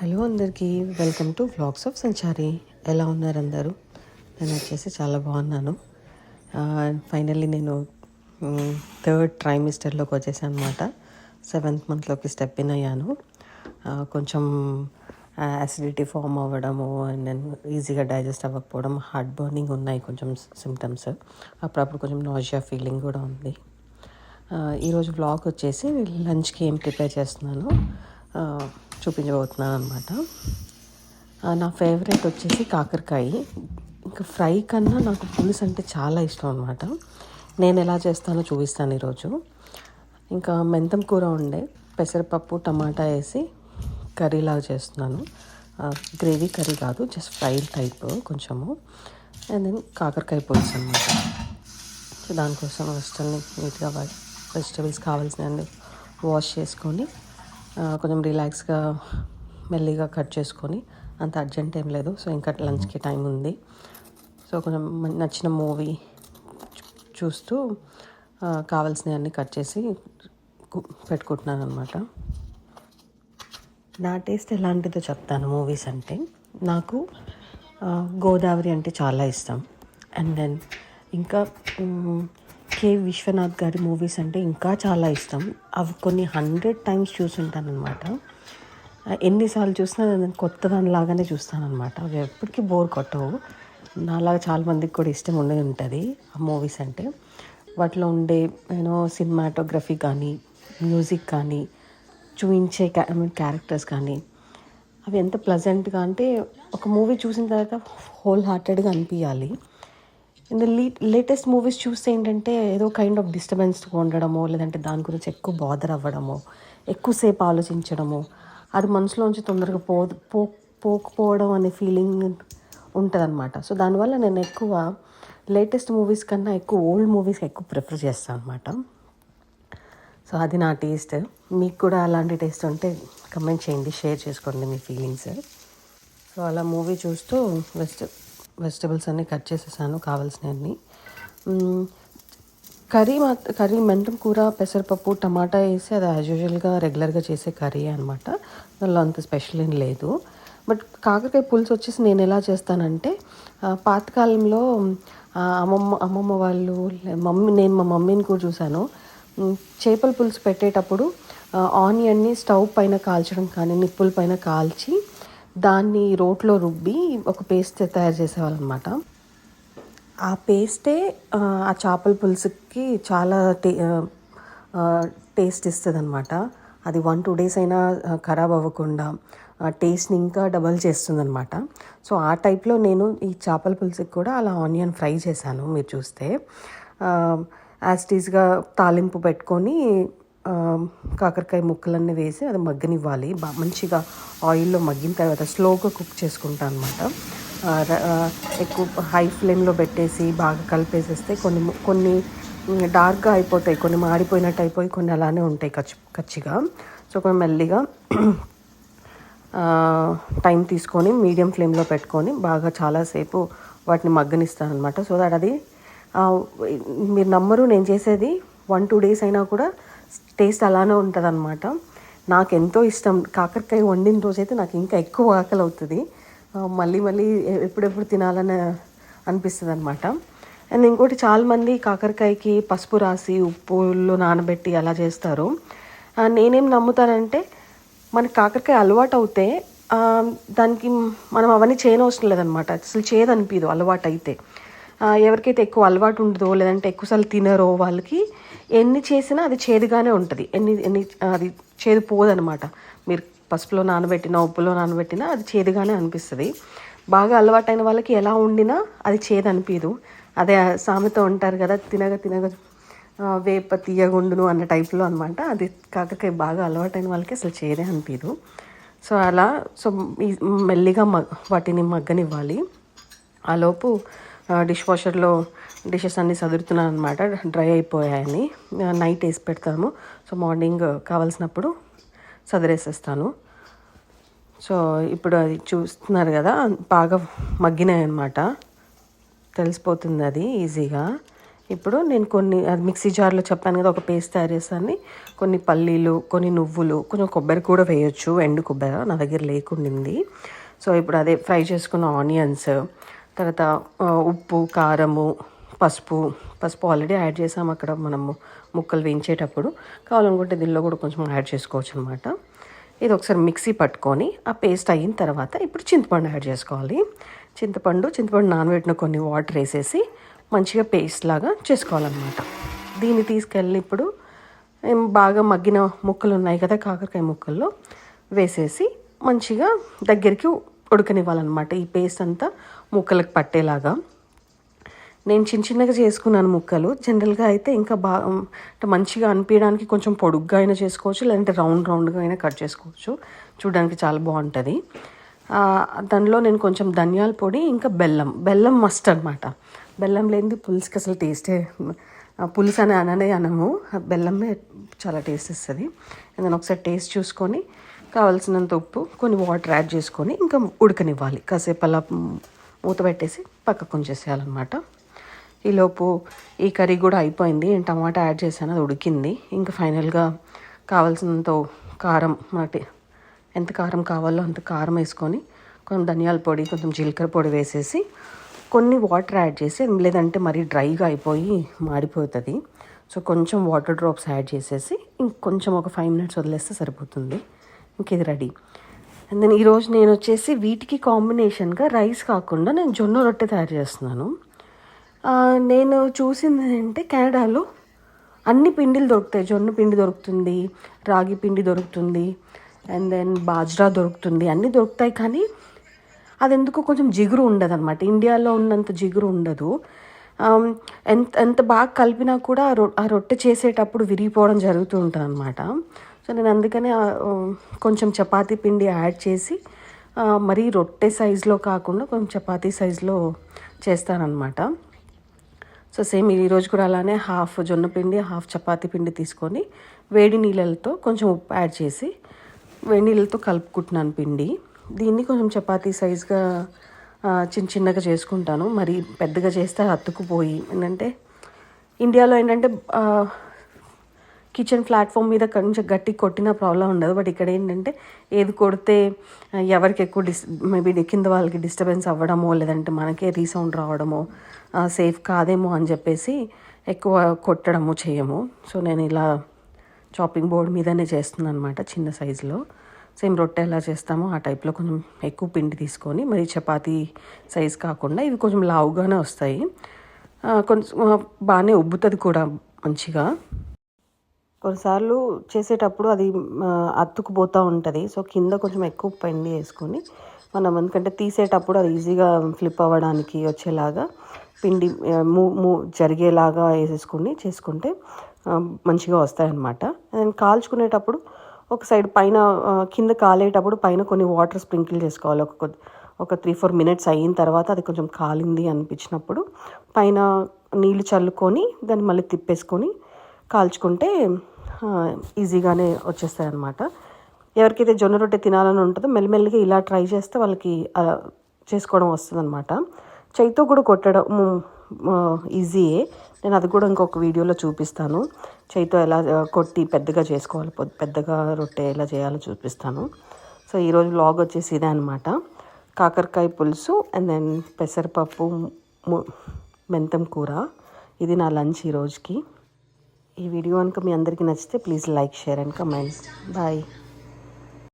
Hello అందరికీ, welcome to vlogs of సంచారి. ఎలా ఉన్నారు అందరూ? నేను వచ్చేసి చాలా బాగున్నాను. ఫైనల్లీ నేను థర్డ్ ట్రైమిస్టర్లోకి వచ్చేసాను అనమాట. 7th మంత్లోకి స్టెప్ ఇన్ అయ్యాను. కొంచెం యాసిడిటీ ఫామ్ అవ్వడము అండ్ దెన్ ఈజీగా డైజెస్ట్ అవ్వకపోవడం, హార్ట్ బర్నింగ్ ఉన్నాయి కొంచెం సిమ్టమ్స్. అప్పుడప్పుడు కొంచెం నాజియా ఫీలింగ్ కూడా ఉంది. ఈరోజు వ్లాగ్ వచ్చేసి లంచ్కి ఏం ప్రిపేర్ చేస్తున్నాను చూపించబోతున్నాను అనమాట. నా ఫేవరెట్ వచ్చేసి కాకరకాయ. ఇంకా ఫ్రై కన్నా నాకు పులుసు అంటే చాలా ఇష్టం అనమాట. నేను ఎలా చేస్తానో చూపిస్తాను ఈరోజు. ఇంకా మెంతం కూర ఉండే, పెసరపప్పు టమాటా వేసి కర్రీలాగా చేస్తున్నాను. గ్రేవీ కర్రీ కాదు, జస్ట్ ఫ్రై టైప్ కొంచెము. అండ్ దెన్ కాకరకాయ పులుసు అనమాట. సో దానికోసం ఫస్ట్ నీట్గా వెజిటబుల్స్ కావాల్సినవి వాష్ చేసుకొని కొంచెం రిలాక్స్గా మెల్లిగా కట్ చేసుకొని, అంత అర్జెంట్ ఏం లేదు. సో ఇంకా లంచ్కి టైం ఉంది. సో కొంచెం నచ్చిన మూవీ చూస్తూ కావాల్సినవన్నీ కట్ చేసి పెట్టుకుంటున్నాను అనమాట. నా టేస్ట్ ఎలాంటిదో చెప్తాను. మూవీస్ అంటే నాకు గోదావరి అంటే చాలా ఇష్టం. అండ్ దెన్ ఇంకా కే విశ్వనాథ్ గారి మూవీస్ అంటే ఇంకా చాలా ఇష్టం. అవి కొన్ని 100 times చూసుంటాను అనమాట. ఎన్నిసార్లు చూసినా నేను కొత్త దానిలాగానే చూస్తాను అనమాట. అవి ఎప్పటికీ బోర్ కొట్టవు. నాలాగా చాలామందికి కూడా ఇష్టం ఉండే ఉంటుంది ఆ మూవీస్ అంటే. వాటిలో ఉండే సినిమాటోగ్రఫీ కానీ, మ్యూజిక్ కానీ, చూపించే క్యారెక్టర్స్ కానీ అవి ఎంత ప్లెజెంట్గా అంటే ఒక మూవీ చూసిన తర్వాత హోల్ హార్టెడ్గా అనిపించాలి. ఇన్ ద లేటెస్ట్ మూవీస్ చూస్తే ఏంటంటే ఏదో కైండ్ ఆఫ్ డిస్టర్బెన్స్గా ఉండడమో, లేదంటే దాని గురించి ఎక్కువ బాదర్ అవ్వడమో, ఎక్కువసేపు ఆలోచించడమో, అది మనసులోంచి తొందరగా పోకపోవడం అనే ఫీలింగ్ ఉంటుంది అనమాట. సో దానివల్ల నేను ఎక్కువ లేటెస్ట్ మూవీస్ కన్నా ఎక్కువ ఓల్డ్ మూవీస్కి ఎక్కువ ప్రిఫర్ చేస్తాను అనమాట. సో అది నా టేస్ట్. మీకు కూడా అలాంటి టేస్ట్ ఉంటే కమెంట్ చేయండి, షేర్ చేసుకోండి మీ ఫీలింగ్స్. సో అలా మూవీ చూస్తూ వెజిటబుల్స్ అన్నీ కట్ చేసేసాను కావాల్సినవన్నీ. కర్రీ మెంతం కూర, పెసరపప్పు టమాటా వేసి అది యాజ్ యూజువల్గా రెగ్యులర్గా చేసే కర్రీ అనమాట. దానిలో అంత స్పెషల్ ఏం లేదు. బట్ కాకరకాయ పులుసు వచ్చేసి నేను ఎలా చేస్తానంటే, పాతకాలంలో అమ్మమ్మ వాళ్ళు నేను మా మమ్మీని కూడా చూశాను. చేపల పులుసు పెట్టేటప్పుడు ఆనియన్ని స్టవ్ పైన కాల్చడం కానీ, నిప్పుల పైన కాల్చి దాన్ని రోట్లో రుబ్బి ఒక పేస్ట్ తయారు చేసేవాళ్ళు అనమాట. ఆ పేస్టే ఆ చేపల పులుసుకి చాలా టేస్ట్ ఇస్తుంది అనమాట. అది 1-2 days అయినా ఖరాబ్ అవ్వకుండా టేస్ట్ని ఇంకా డబల్ చేస్తుంది అనమాట. సో ఆ టైప్లో నేను ఈ చేపల పులుసుకి కూడా అలా ఆనియన్ ఫ్రై చేశాను. మీరు చూస్తే యాస్టీస్గా తాలింపు పెట్టుకొని కాకరకాయ ముక్కలన్నీ వేసి అది మగ్గనివ్వాలి. మంచిగా ఆయిల్లో మగ్గిన తర్వాత స్లోగా కుక్ చేసుకుంటాను అనమాట. ఎక్కువ హై ఫ్లేమ్లో పెట్టేసి బాగా కలిపేసేస్తే కొన్ని డార్క్గా అయిపోతాయి, కొన్ని మాడిపోయినట్టు అయిపోయి, కొన్ని అలానే ఉంటాయి కచ్చిగా. సో కొంచెం మెల్లిగా టైం తీసుకొని మీడియం ఫ్లేమ్లో పెట్టుకొని బాగా చాలాసేపు వాటిని మగ్గనిస్తాను అనమాట. సో దట్ అది మీరు నమ్మరు, నేను చేసేది 1-2 days అయినా కూడా టేస్ట్ అలానే ఉంటుంది అనమాట. నాకు ఎంతో ఇష్టం. కాకరకాయ వండిన రోజైతే నాకు ఇంకా ఎక్కువ ఆకలి అవుతుంది. మళ్ళీ ఎప్పుడెప్పుడు తినాలని అనిపిస్తుంది అనమాట. అండ్ ఇంకోటి, చాలామంది కాకరకాయకి పసుపు రాసి ఉప్పులో నానబెట్టి అలా చేస్తారు. నేనేం నమ్ముతానంటే, మనకి కాకరకాయ అలవాటు అవుతే దానికి మనం అవన్నీ చేయనవసరం లేదనమాట. అసలు చేదు అనిపించదు అలవాటు అయితే. ఎవరికైతే ఎక్కువ అలవాటు ఉండదో, లేదంటే ఎక్కువసార్లు తినరో వాళ్ళకి ఎన్ని చేసినా అది చేదుగానే ఉంటుంది. అది చేదు పోదనమాట. మీరు పసుపులో నానబెట్టినా, ఉప్పులో నానబెట్టినా అది చేదుగానే అనిపిస్తుంది. బాగా అలవాటైన వాళ్ళకి ఎలా వండినా అది చేదు అనిపించదు. అదే సామెత ఉంటారు కదా, తినగ వేప తీయగుండును అన్న టైప్లో అనమాట. అది కాకరకాయ బాగా అలవాటైన వాళ్ళకి అసలు చేదే అనిపించదు. సో అలా మెల్లిగా వాటిని మగ్గనివ్వాలి. ఆలోపు డిష్ వాషర్లో డిషెస్ అన్నీ సదురుతున్నాను అనమాట. డ్రై అయిపోయాయని నైట్ వేసి పెడతాము. సో మార్నింగ్ కావాల్సినప్పుడు సదిరేసేస్తాను. సో ఇప్పుడు అది చూస్తున్నారు కదా, బాగా మగ్గినాయి అనమాట. తెలిసిపోతుంది అది ఈజీగా. ఇప్పుడు నేను కొన్ని అది మిక్సీ జార్లో చెప్పాను కదా ఒక పేస్ట్ తయారు చేస్తాను. కొన్ని పల్లీలు, కొన్ని నువ్వులు, కొంచెం కొబ్బరి కూడా వేయొచ్చు, ఎండు కొబ్బరి నా దగ్గర లేకుండింది. సో ఇప్పుడు అదే ఫ్రై చేసుకున్న ఆనియన్స్, తర్వాత ఉప్పు, కారము, పసుపు ఆల్రెడీ యాడ్ చేసాము అక్కడ మనము ముక్కలు వేయించేటప్పుడు. కావాలనుకుంటే దీనిలో కూడా కొంచెం యాడ్ చేసుకోవచ్చు అనమాట. ఇది ఒకసారి మిక్సీ పట్టుకొని ఆ పేస్ట్ అయిన తర్వాత ఇప్పుడు చింతపండు యాడ్ చేసుకోవాలి. చింతపండు నానబెట్టిన కొన్ని వాటర్ వేసేసి మంచిగా పేస్ట్ లాగా చేసుకోవాలన్నమాట. దీన్ని తీసుకెళ్ళి ఇప్పుడు బాగా మగ్గిన ముక్కలు ఉన్నాయి కదా కాకరకాయ ముక్కల్లో వేసేసి మంచిగా దగ్గరికి ఉడకనివ్వాలన్నమాట. ఈ పేస్ట్ అంతా ముక్కలకు పట్టేలాగా. నేను చిన్నగా చేసుకున్నాను ముక్కలు. జనరల్గా అయితే ఇంకా అంటే మంచిగా అనిపించడానికి కొంచెం పొడుగ్గా అయినా చేసుకోవచ్చు, లేదంటే రౌండ్గా అయినా కట్ చేసుకోవచ్చు. చూడడానికి చాలా బాగుంటుంది. దానిలో నేను కొంచెం ధనియాల పొడి, ఇంకా బెల్లం మస్ట్ అనమాట. బెల్లం లేనిది పులుసుకి అసలు టేస్టే, పులుసు అనము, బెల్లమే చాలా టేస్ట్ ఇస్తుంది. నేను ఒకసారి టేస్ట్ చూసుకొని కావాల్సినంత ఉప్పు, కొన్ని వాటర్ యాడ్ చేసుకొని ఇంకా ఉడకనివ్వాలి. కాసేపు అలా మూత పెట్టేసి పక్కకు ఉంచేసేయాలన్నమాట. ఈలోపు ఈ కర్రీ కూడా అయిపోయింది. నేను టమాటా యాడ్ చేశాను, అది ఉడికింది. ఇంకా ఫైనల్గా కావాల్సినంత కారం, మనకి ఎంత కారం కావాలో అంత కారం వేసుకొని కొంచెం ధనియాల పొడి, కొంచెం జీలకర్ర పొడి వేసేసి కొన్ని వాటర్ యాడ్ చేసి, లేదంటే మరీ డ్రైగా అయిపోయి మాడిపోతుంది. సో కొంచెం వాటర్ డ్రాప్స్ యాడ్ చేసేసి ఇంకొంచెం ఒక 5 minutes వదిలేస్తే సరిపోతుంది. ఇంక ఇది రెడీ. అండ్ దెన్ ఈరోజు నేను వచ్చేసి వీటికి కాంబినేషన్గా రైస్ కాకుండా నేను జొన్న రొట్టె తయారు చేస్తున్నాను. నేను చూసింది ఏంటంటే కెనడాలో అన్ని పిండిలు దొరుకుతాయి. జొన్న పిండి దొరుకుతుంది, రాగి పిండి దొరుకుతుంది, అండ్ దెన్ బాజ్రా దొరుకుతుంది, అన్నీ దొరుకుతాయి. కానీ అది ఎందుకు కొంచెం జిగురు ఉండదు అనమాట. ఇండియాలో ఉన్నంత జిగురు ఉండదు. ఎంత బాగా కలిపినా కూడా ఆ రొట్టె చేసేటప్పుడు విరిగిపోవడం జరుగుతూ ఉంటుంది అనమాట. సో నేను అందుకనే కొంచెం చపాతీ పిండి యాడ్ చేసి మరీ రొట్టె సైజులో కాకుండా కొంచెం చపాతీ సైజులో చేస్తానన్నమాట. సో సేమ్ ఈరోజు కూడా అలానే హాఫ్ జొన్న పిండి, హాఫ్ చపాతీ పిండి తీసుకొని వేడి నీళ్ళతో కొంచెం ఉప్పు యాడ్ చేసి వేడి నీళ్ళతో కలుపుకుంటున్నాను పిండి. దీన్ని కొంచెం చపాతీ సైజ్గా చిన్నగా చేసుకుంటాను. మరి పెద్దగా చేస్తే అతుక్కుపోయి, ఏంటంటే ఇండియాలో ఏంటంటే కిచెన్ ప్లాట్ఫామ్ మీద కొంచెం గట్టి కొట్టిన ప్రాబ్లం ఉండదు. బట్ ఇక్కడ ఏంటంటే ఏది కొడితే ఎవరికి ఎక్కువ మేబీ కింద వాళ్ళకి డిస్టర్బెన్స్ అవ్వడమో, లేదంటే మనకే రీసౌండ్ రావడమో, సేఫ్ కాదేమో అని చెప్పేసి ఎక్కువ కొట్టడము చేయము. సో నేను ఇలా చాపింగ్ బోర్డ్ మీదనే చేస్తున్నాను అనమాట, చిన్న సైజులో. సేమ్ రొట్టె ఎలా చేస్తామో ఆ టైప్లో కొంచెం ఎక్కువ పిండి తీసుకొని, మరి చపాతీ సైజ్ కాకుండా ఇవి కొంచెం లావుగానే వస్తాయి. కొంచెం బాగానే ఉబ్బుతుంది కూడా మంచిగా. కొన్నిసార్లు చేసేటప్పుడు అది అతుక్కుపోతూ ఉంటుంది. సో కింద కొంచెం ఎక్కువ పిండి వేసుకొని మనం, ఎందుకంటే తీసేటప్పుడు అది ఈజీగా ఫ్లిప్ అవ్వడానికి వచ్చేలాగా పిండి జరిగేలాగా వేసేసుకుని చేసుకుంటే మంచిగా వస్తాయన్నమాట. అండ్ కాల్చుకునేటప్పుడు ఒక సైడ్ పైన, కింద కాలేటప్పుడు పైన కొన్ని వాటర్ స్ప్రింకిల్ చేసుకోవాలి. ఒక 3-4 minutes అయిన తర్వాత అది కొంచెం కాలింది అనిపించినప్పుడు పైన నీళ్ళు చల్లుకొని దాన్ని మళ్ళీ తిప్పేసుకొని కాల్చుకుంటే ఈజీగానే వచ్చేస్తాయి అన్నమాట. ఎవరికైతే జొన్న రొట్టె తినాలని ఉంటుందో మెల్లిమెల్లిగా ఇలా ట్రై చేస్తే వాళ్ళకి చేసుకోవడం వస్తుంది అనమాట. చేయితో కూడా కొట్టడం ఈజీయే. నేను అది కూడా ఇంకొక వీడియోలో చూపిస్తాను. చేయితో ఎలా కొట్టి పెద్దగా చేసుకోవాలి, పెద్దగా రొట్టె ఎలా చేయాలో చూపిస్తాను. సో ఈరోజు వ్లాగ్ వచ్చేసి ఇదే అనమాట. కాకరకాయ పులుసు అండ్ దెన్ పెసరపప్పు, మెంతం కూర. ఇది నా లంచ్ ఈరోజుకి. ఈ వీడియో కనుక మీ అందరికీ నచ్చితే please like, share and comment. Bye.